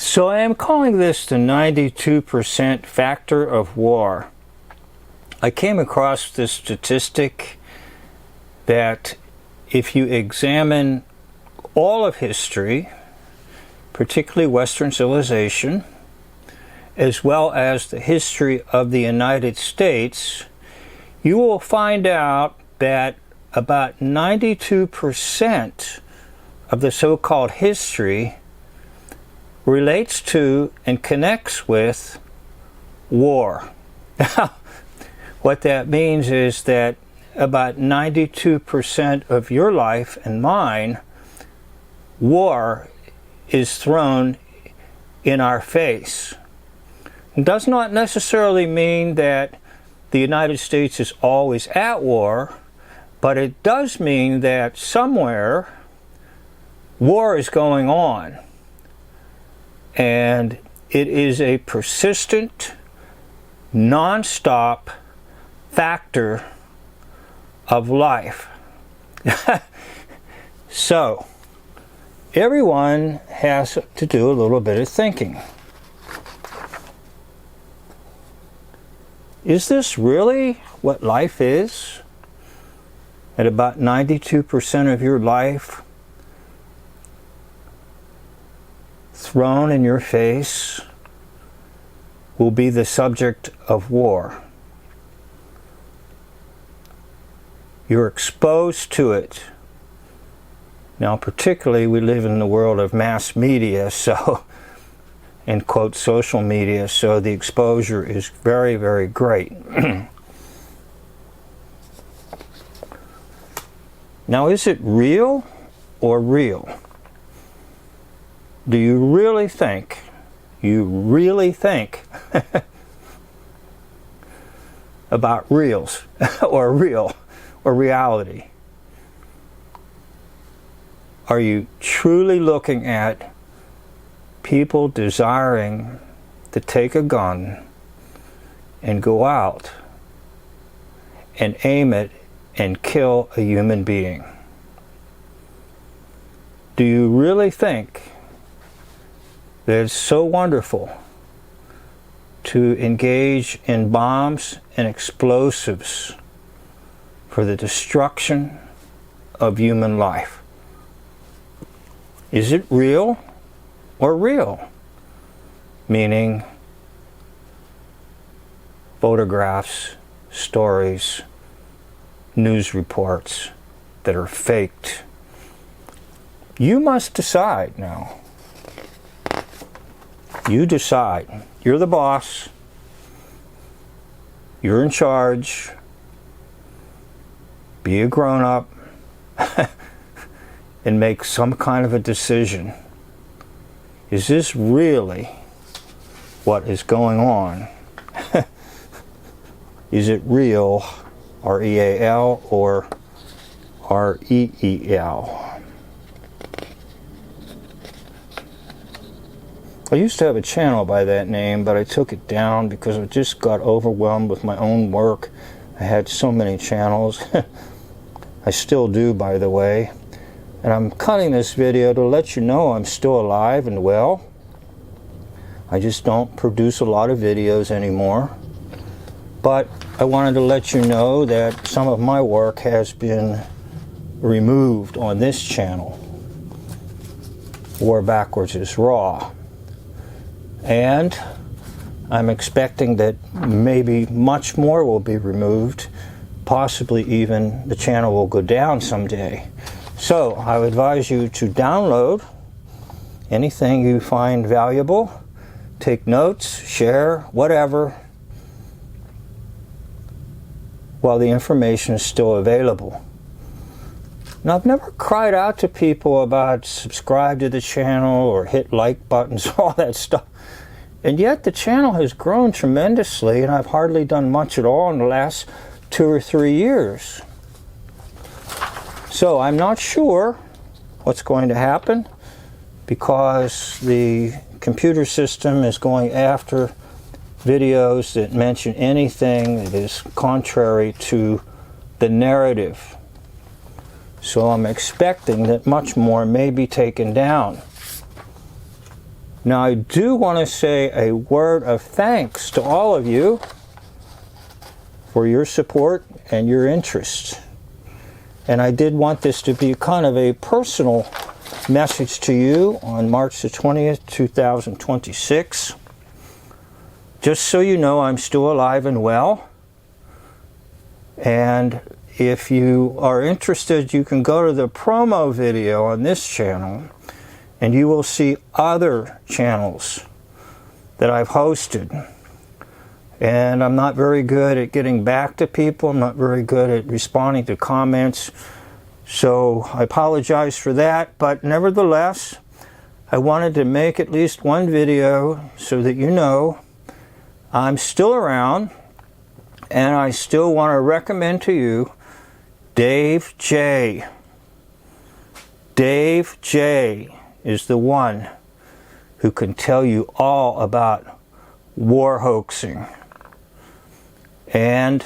So I am calling this the 92% factor of war. I came across this statistic that if you examine all of history, particularly Western civilization, as well as the history of the United States, you will find out that about 92% of the so-called history relates to and connects with war. What that means is that about 92% of your life and mine, war is thrown in our face. It does not necessarily mean that the United States is always at war, but it does mean that somewhere war is going on. And it is a persistent, non-stop factor of life. So, everyone has to do a little bit of thinking. Is this really what life is? At about 92% of your life thrown in your face will be the subject of war. You're exposed to it. Now, particularly, we live in the world of mass media, so, and quote, social media, so the exposure is very, very great. Now, is it real or real? Do you really think about reals or real or reality? Are you truly looking at people desiring to take a gun and go out and aim it and kill a human being? Do you really think that it's so wonderful to engage in bombs and explosives for the destruction of human life? Is it real or real? Meaning photographs, stories, news reports that are faked. You must decide now. You decide. You're the boss. You're in charge. Be a grown-up and make some kind of a decision. Is this really what is going on? Is it real, R-E-A-L, or R-E-E-L? I used to have a channel by that name, but I took it down because I just got overwhelmed with my own work. I had so many channels. I still do, by the way. And I'm cutting this video to let you know I'm still alive and well. I just don't produce a lot of videos anymore. But I wanted to let you know that some of my work has been removed on this channel. War Backwards is raw. And I'm expecting that maybe much more will be removed. Possibly even the channel will go down someday. So I would advise you to download anything you find valuable. Take notes, share, whatever, while the information is still available. Now, I've never cried out to people about subscribe to the channel or hit like buttons, all that stuff. And yet the channel has grown tremendously, and I've hardly done much at all in the last 2 or 3 years. So I'm not sure what's going to happen, because the computer system is going after videos that mention anything that is contrary to the narrative. So I'm expecting that much more may be taken down. Now, I do want to say a word of thanks to all of you for your support and your interest. And I did want this to be kind of a personal message to you on March the 20th, 2026. Just so you know, I'm still alive and well. And if you are interested, you can go to the promo video on this channel and you will see other channels that I've hosted. And I'm not very good at getting back to people. I'm not very good at responding to comments. So I apologize for that. But nevertheless, I wanted to make at least one video so that you know I'm still around. And I still want to recommend to you Dave J. Dave J is the one who can tell you all about war hoaxing and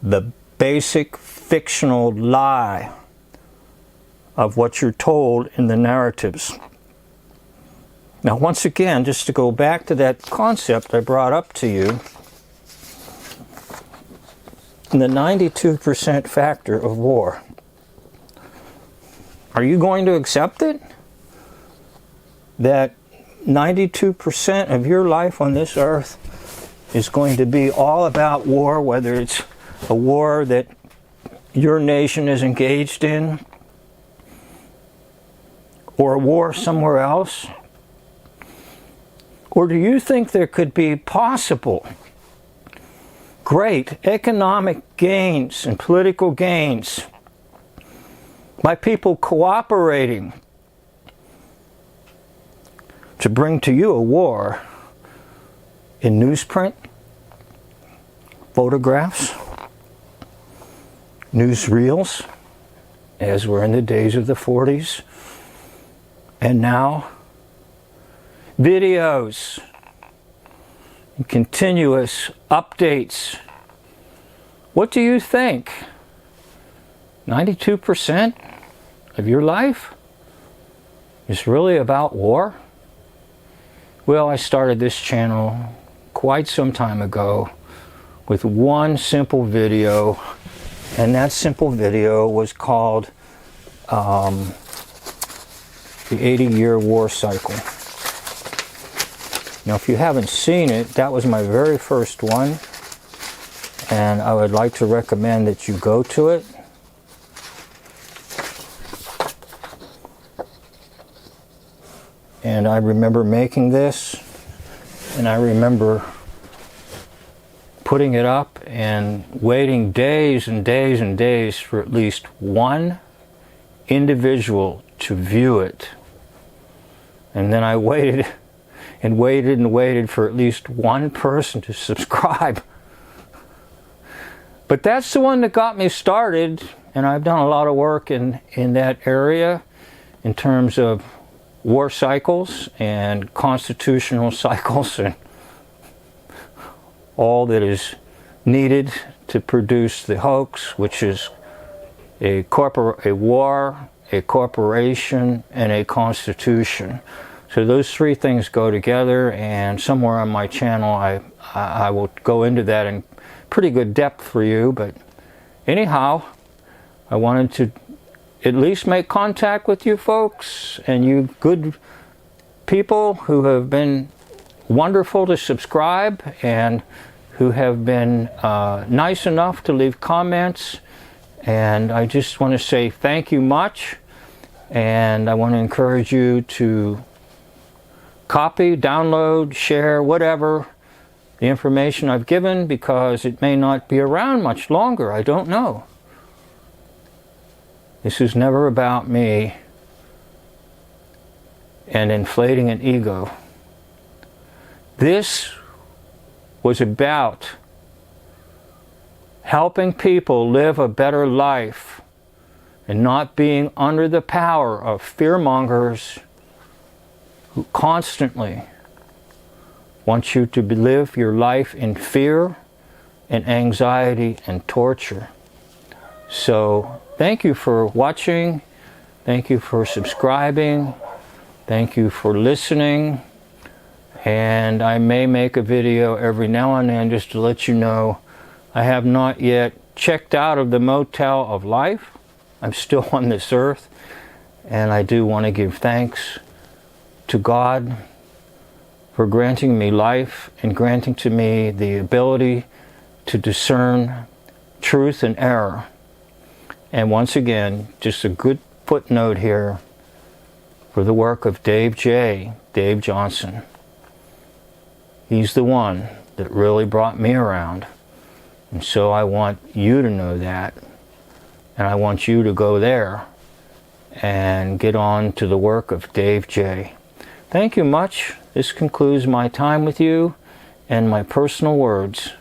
the basic fictional lie of what you're told in the narratives. Now, once again, just to go back to that concept I brought up to you, the 92% factor of war. Are you going to accept it? That 92% of your life on this earth is going to be all about war, whether it's a war that your nation is engaged in or a war somewhere else? Or do you think there could be possible great economic gains and political gains by people cooperating to bring to you a war in newsprint, photographs, newsreels, as we're in the days of the 40s, and now videos and continuous updates? What do you think? 92% of your life is really about war? Well, I started this channel quite some time ago with one simple video, and that simple video was called The 80-Year War Cycle. Now, if you haven't seen it, that was my very first one, and I would like to recommend that you go to it. And I remember making this, and I remember putting it up and waiting days and days and days for at least one individual to view it. And then I waited and waited and waited for at least one person to subscribe. But that's the one that got me started, and I've done a lot of work in that area in terms of war cycles and constitutional cycles and all that is needed to produce the hoax, which is a war, a corporation, and a constitution. So those three things go together, and somewhere on my channel I will go into that in pretty good depth for you. But anyhow, I wanted to at least make contact with you folks, and you good people who have been wonderful to subscribe and who have been nice enough to leave comments. And I just want to say thank you much, and I want to encourage you to copy, download, share, whatever the information I've given, because it may not be around much longer. I don't know. This is never about me and inflating an ego. This was about helping people live a better life and not being under the power of fearmongers who constantly want you to live your life in fear and anxiety and torture. So thank you for watching. Thank you for subscribing. Thank you for listening. And I may make a video every now and then just to let you know I have not yet checked out of the motel of life. I'm still on this earth, and I do want to give thanks to God for granting me life and granting to me the ability to discern truth and error. And once again, just a good footnote here for the work of Dave Johnson. He's the one that really brought me around. And so I want you to know that. And I want you to go there and get on to the work of Dave J. Thank you much. This concludes my time with you and my personal words.